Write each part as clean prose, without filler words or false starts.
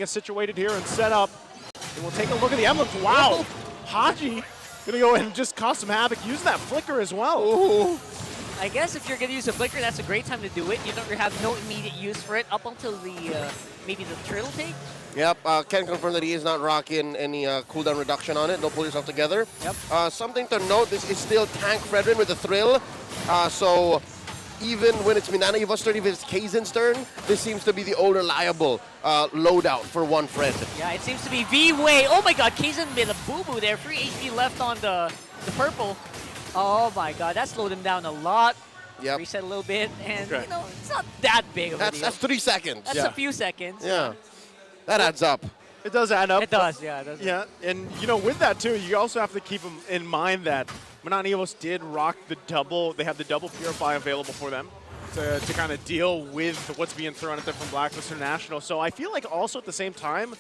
Situated here and set up. And we'll take a look at the emblems. Wow. Haji gonna go ahead and just cause some havoc. Use that flicker as well. Ooh. I guess if you're gonna use a flicker, that's a great time to do it. You don't have no immediate use for it up until the maybe the turtle take. Yep, can confirm that he is not rocking any cooldown reduction on it. Don't pull yourself together. Yep. Something to note, this is still Tank Fredrin with the thrill. So even when it's Minana Evos 13, if it's Kaizen's turn, this seems to be the old reliable loadout for one Fred. Yeah, it seems to be V-Way. Oh my god, Kaizen made a boo-boo there. 3 HP left on the purple. Oh my god, that slowed him down a lot. Yep. Reset a little bit, and you know, it's not that big of a deal. That's 3 seconds. That's a few seconds. Yeah. That adds up. It does add up. It does, yeah. It does. Yeah, and you know, with that too, you also have to keep in mind that Minana Evos did rock the double. They have the double Purify available for them to kind of deal with what's being thrown at them from Blacklist International. So I feel like also at the same time,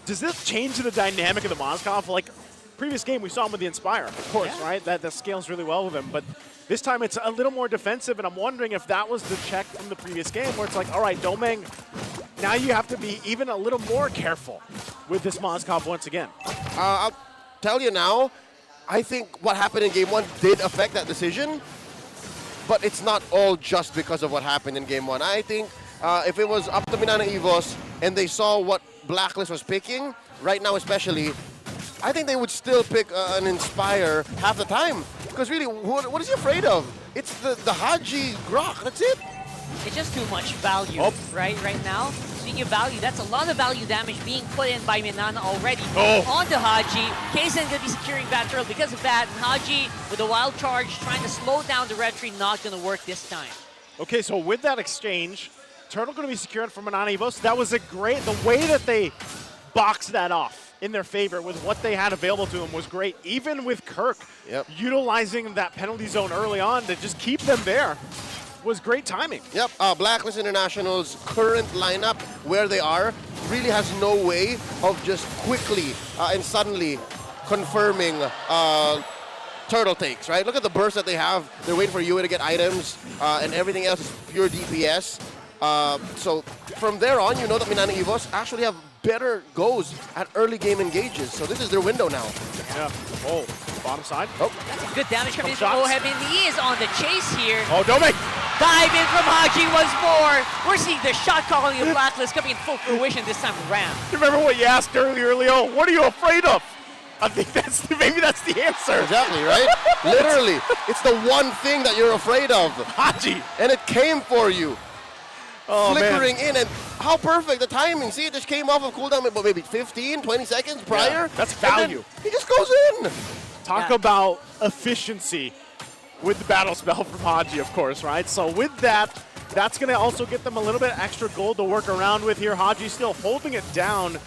does this change the dynamic of the Mozgov? Like previous game, we saw him with the Inspire, of course, right? That scales really well with him, but this time it's a little more defensive, and I'm wondering if that was the check from the previous game where it's like, all right, Domeng, now you have to be even a little more careful with this Mozgov once again. I'll tell you now, I think what happened in Game 1 did affect that decision, but it's not all just because of what happened in Game 1. I think if it was up to Minana Evos and they saw what Blacklist was picking, right now especially, I think they would still pick an Inspire half the time. Because really, what is he afraid of? It's the Haji Grok, that's it. It's just too much value, right now. Speaking of value, that's a lot of value damage being put in by Minana already onto Haji. Kaizen going to be securing that turtle because of that. And Haji, with a wild charge, trying to slow down the red tree, not going to work this time. Okay, so with that exchange, turtle going to be secured from Minana Evos. That was a great, the way that they boxed that off in their favor with what they had available to them was great. Even with Kirk utilizing that penalty zone early on to just keep them there was great timing. Yep, Blacklist International's current lineup, where they are, really has no way of just quickly and suddenly confirming turtle takes, right? Look at the burst that they have. They're waiting for Yue to get items, and everything else is pure DPS. So from there on, you know that Minana Evos actually have better goes at early game engages. So this is their window now. Yeah. Oh, bottom side. Oh. That's a good damage coming in from Ohebin. He is on the chase here. Oh, Domeng! Dive in from Haji once more. We're seeing the shot calling of Blacklist coming in full fruition this time around. Remember what you asked earlier, Leo? What are you afraid of? I think maybe that's the answer. Exactly, right? Literally. It's the one thing that you're afraid of. Haji! And it came for you. Oh, flickering in, and how perfect the timing. See, it just came off of cooldown maybe 15, 20 seconds prior. Yeah, that's value. He just goes in. Talk about efficiency with the battle spell from Haji, of course, right? So with that, that's going to also get them a little bit extra gold to work around with here. Haji still holding it down.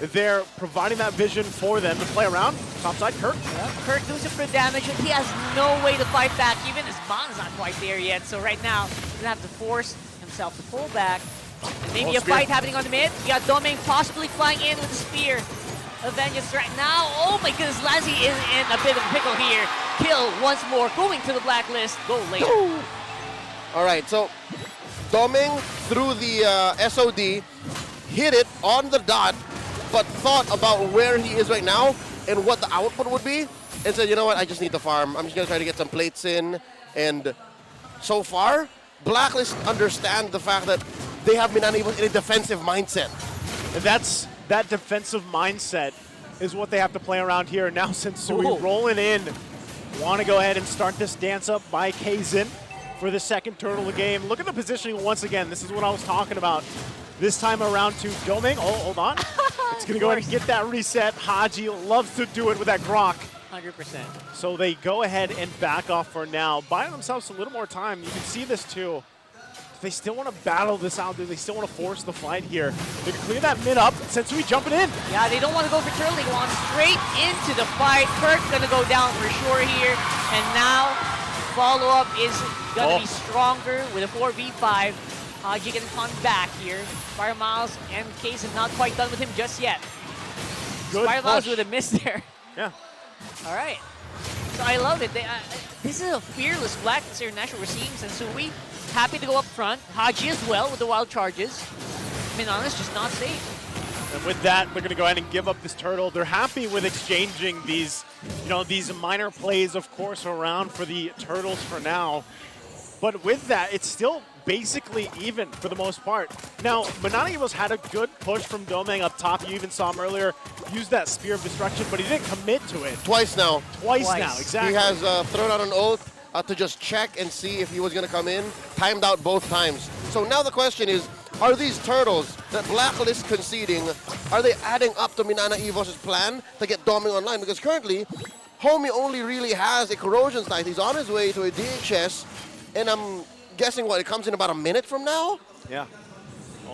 They're providing that vision for them to play around. Topside, Kirk. Yeah. Kirk doing some good damage, and he has no way to fight back. Even his bond's not quite there yet. So right now, he's going to have to force himself to pull back. And maybe a fight happening on the mid. You got Domeng possibly flying in with a spear of Vengeance right now. Oh my goodness, Lazzy is in a bit of a pickle here. Kill once more, going to the Blacklist. Go later. All right, so Domeng through the SOD, hit it on the dot, but thought about where he is right now and what the output would be, and said, you know what, I just need to farm. I'm just going to try to get some plates in. And so far, Blacklist understand the fact that they have been unable in a defensive mindset. And that defensive mindset is what they have to play around here. Now Sensui rolling in. Want to go ahead and start this dance up by Kaizen for the second turtle of the game. Look at the positioning once again. This is what I was talking about. This time around to Domeng. Oh, hold on. It's going to go ahead and get that reset. Haji loves to do it with that Grok. 100%. So they go ahead and back off for now, buying themselves a little more time. You can see this too. They still want to battle this out. They still want to force the fight here. They can clear that mid up. Sensui jumping in. Yeah, they don't want to go for turtle. They want straight into the fight. Kirk's going to go down for sure here. And now follow-up is going to be stronger with a 4v5. Haji going to come back here. Fire Miles and Case is not quite done with him just yet. Good Fire Miles with a miss there. Yeah. All right. So I love it. This is a fearless Blacklist International we're seeing. Sensui happy to go up front. Haji as well with the wild charges. Minana's just not safe. And with that, they're going to go ahead and give up this turtle. They're happy with exchanging these, these minor plays, of course, around for the turtles for now. But with that, it's still basically even for the most part. Now, Minana Evos had a good push from Domeng up top. You even saw him earlier use that Spear of Destruction, but he didn't commit to it. Twice now. Twice now, exactly. He has thrown out an ult to just check and see if he was going to come in. Timed out both times. So now the question is, are these turtles that Blacklist conceding, are they adding up to Minana Evos' plan to get Domeng online? Because currently, Homie only really has a Corrosion Scythe. He's on his way to a DHS, and I'm guessing what, it comes in about a minute from now? Yeah.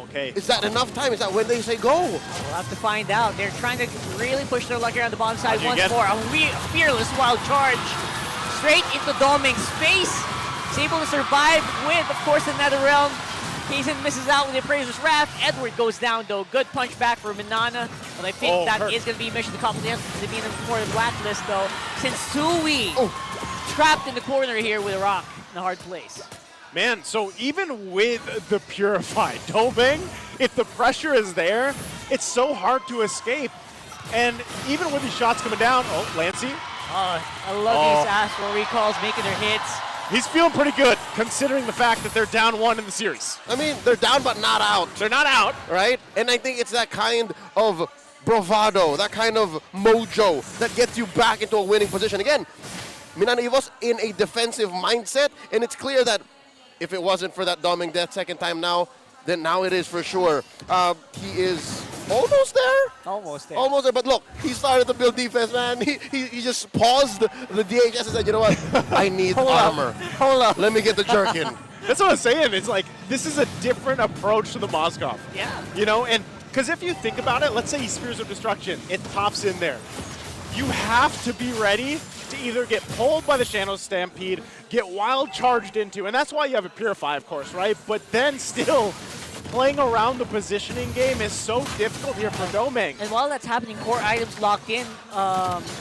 Okay. Is that enough time? Is that when they say go? We'll have to find out. They're trying to really push their luck here on the bottom side once more. A fearless wild charge straight into Domeng's face. He's able to survive with, of course, the Netherrealm. Kaizen misses out with the Appraiser's Wrath. Edward goes down, though. Good punch back for Minana. But I think that is going to be a mission to complement to be in for the Blacklist, though. Since Sui trapped in the corner here with a rock in a hard place. Man, so even with the Purified Domeng, if the pressure is there, it's so hard to escape. And even with these shots coming down, Lancey. I love these Astral Recalls making their hits. He's feeling pretty good, considering the fact that they're down 1 in the series. I mean, they're down but not out. They're not out. Right? And I think it's that kind of bravado, that kind of mojo that gets you back into a winning position. Again, Minana Evos in a defensive mindset, and it's clear that if it wasn't for that Domeng death second time now, then now it is for sure. He is almost there? Almost there. Almost there, but look, he started to build defense, man. He just paused the DHS and said, you know what? I need armor. Hold up. Let me get the jerkin. That's what I'm saying. It's like, this is a different approach to the Moskov. Yeah. And because if you think about it, let's say he Spears of Destruction, it pops in there. You have to be ready to either get pulled by the Shadow Stampede, get wild charged into, and that's why you have a Purify, of course, right? But then still, playing around the positioning game is so difficult here for Domeng. And while that's happening, core items locked in.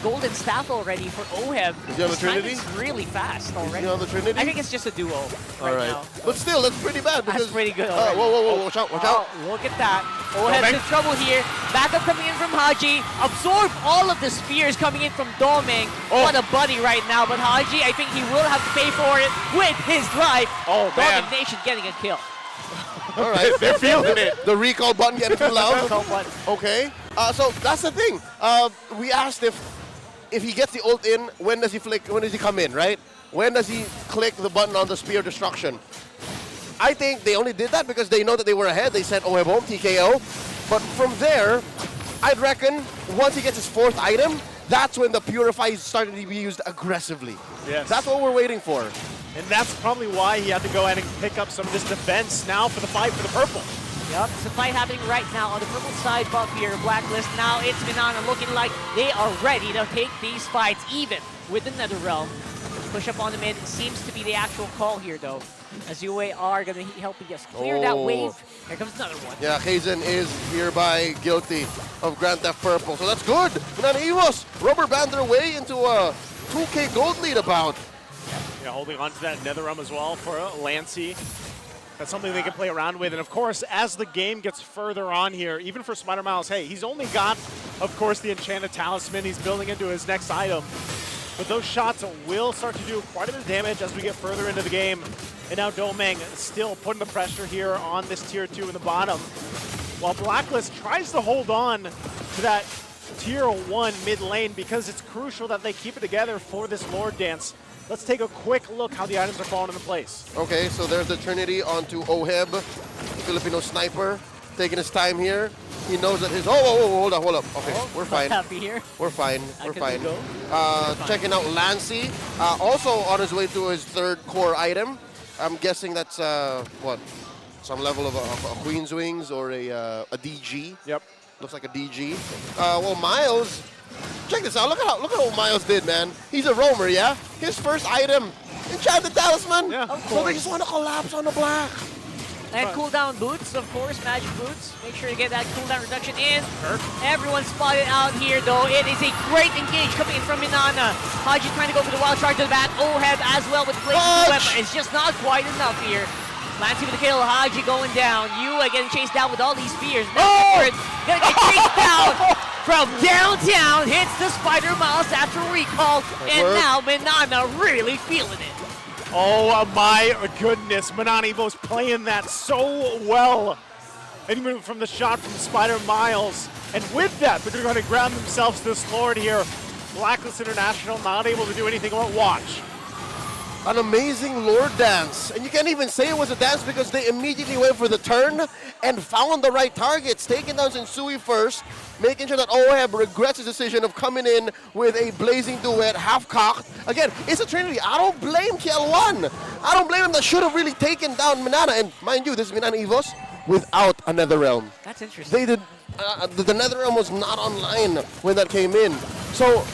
Golden Staff already for Oheb. Does he have a Trinity? It's really fast already. Is he on the Trinity? I think it's just a duo right now. But still, that's pretty bad. Because, That's pretty good. whoa, watch out, watch out. Look at that. Oheb's in trouble here. Backup coming in from Haji. Absorb all of the spears coming in from Domeng. What a buddy right now. But Haji, I think he will have to pay for it with his life. Domeng Nation getting a kill. All right, they're feeling it. The recall button getting too loud. Okay. So that's the thing. We asked if he gets the ult in, when does he flick? When does he come in? Right? When does he click the button on the Spear Destruction? I think they only did that because they know that they were ahead. They said, "Oh, home TKO." But from there, I'd reckon once he gets his 4th item, that's when the Purify is starting to be used aggressively. Yes. That's what we're waiting for. And that's probably why he had to go ahead and pick up some of this defense now for the fight for the purple. Yep, it's a fight happening right now on the purple side buff here, Blacklist. Now it's Minana looking like they are ready to take these fights even with the Netherrealm. Push up on the mid seems to be the actual call here, though. As UA are going to help you just clear that wave. Here comes another one. Yeah, Kaizen is hereby guilty of Grand Theft Purple. So that's good. Minana Evos rubber band their way into a 2K gold lead about. Yeah, holding on to that Netherrealm as well for Lancey. That's something they can play around with. And of course, as the game gets further on here, even for Spider Miles, hey, he's only got, of course, the Enchanted Talisman he's building into his next item. But those shots will start to do quite a bit of damage as we get further into the game. And now Domeng still putting the pressure here on this tier 2 in the bottom. While Blacklist tries to hold on to that tier 1 mid lane because it's crucial that they keep it together for this Lord Dance. Let's take a quick look how the items are falling into place. Okay, so there's the Trinity onto Oheb, Filipino sniper, taking his time here. He knows that his... hold up. Okay, we're fine. Happy here. We're fine. Checking out Lancey, also on his way to his 3rd core item. I'm guessing that's, what? Some level of a Queen's Wings or a DG. Yep. Looks like a DG. Well, Miles... Check this out. Look at what Miles did, man. He's a roamer, yeah? His first item, Enchanted Talisman. Yeah, of course. So they just want to collapse on the black. And cooldown boots, of course, magic boots. Make sure to get that cooldown reduction in. Everyone spotted out here, though. It is a great engage coming in from Minana. Haji trying to go for the wild charge to the back. Oheb as well with the blazing weapon. It's just not quite enough here. Lancey with the kill, Haji going down. Yue getting chased down with all these spears. Gonna get chased down from downtown. Hits the Spider Miles after recall. And now Minana really feeling it. Oh my goodness, Minana Evos playing that so well. And even from the shot from Spider Miles. And with that, they're going to ground themselves this Lord here. Blacklist International not able to do anything but watch. An amazing Lord dance. And you can't even say it was a dance because they immediately went for the turn and found the right targets. Taking down Sensui first, making sure that OEB regrets his decision of coming in with a blazing duet, half-cocked. Again, it's a Trinity. I don't blame KL1. I don't blame him. That should have really taken down Minana. And mind you, this is Minana Evos without a Netherrealm. That's interesting. They did. The Netherrealm was not online when that came in. So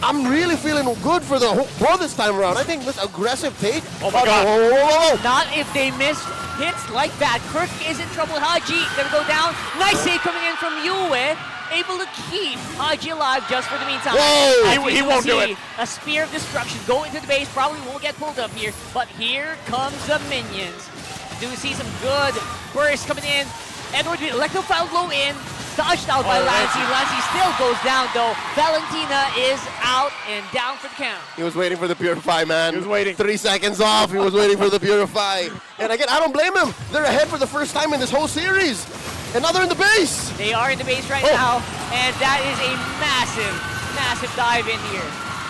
I'm really feeling good for this time around. I think this aggressive take. Oh my God. Whoa. Not if they miss hits like that. Kirk is in trouble. Haji gonna go down. Nice save coming in from Yue. Able to keep Haji alive just for the meantime. Whoa! He won't do it. A spear of destruction going into the base. Probably won't get pulled up here. But here comes the minions. Do see some good bursts coming in. Edward with electrified low in. Dodged out by Lancey. Lancey still goes down though. Valentina is out and down for the count. He was waiting for the Purify, man. He was waiting. 3 seconds off. He was waiting for the Purify. And again, I don't blame him. They're ahead for the first time in this whole series. And now they're in the base. They are in the base right now. And that is a massive dive in here.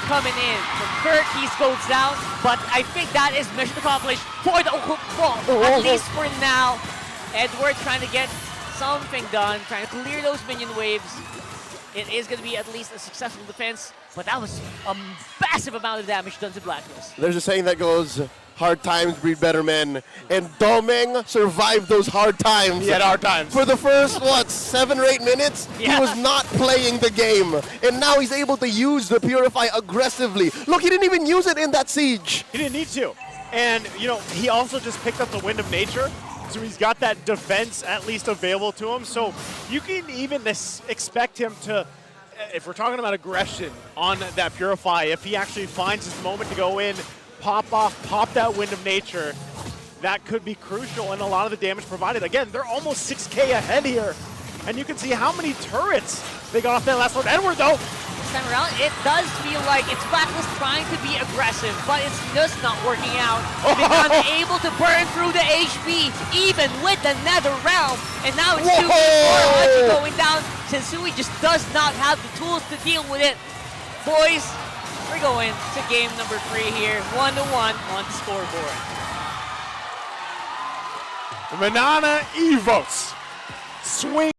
Coming in from Kirk, he goes down. But I think that is mission accomplished for the ball. At least for now. Edward trying to get something done, trying to clear those minion waves. It is going to be at least a successful defense, but that was a massive amount of damage done to Blacklist. There's a saying that goes, hard times breed better men. And Domeng survived those hard times. He had hard times. For the first, 7 or 8 minutes, Yeah. he was not playing the game. And now he's able to use the Purify aggressively. Look, he didn't even use it in that siege. He didn't need to. And, you know, he also just picked up the Wind of Nature. So he's got that defense at least available to him. So you can even expect him to, if we're talking about aggression on that Purify, if he actually finds his moment to go in, pop that Wind of Nature, that could be crucial in a lot of the damage provided. Again, they're almost 6K ahead here. And you can see how many turrets they got off that last one. Edward, though. This time around, it does feel like it's Blacklist trying to be aggressive, but it's just not working out. They're unable to burn through the HP, even with the Nether Realm. And now it's 2v4, Haji going down. Sensui just does not have the tools to deal with it. Boys, we're going to game number 3 here, 1-1 on the scoreboard. Minana Evos swing.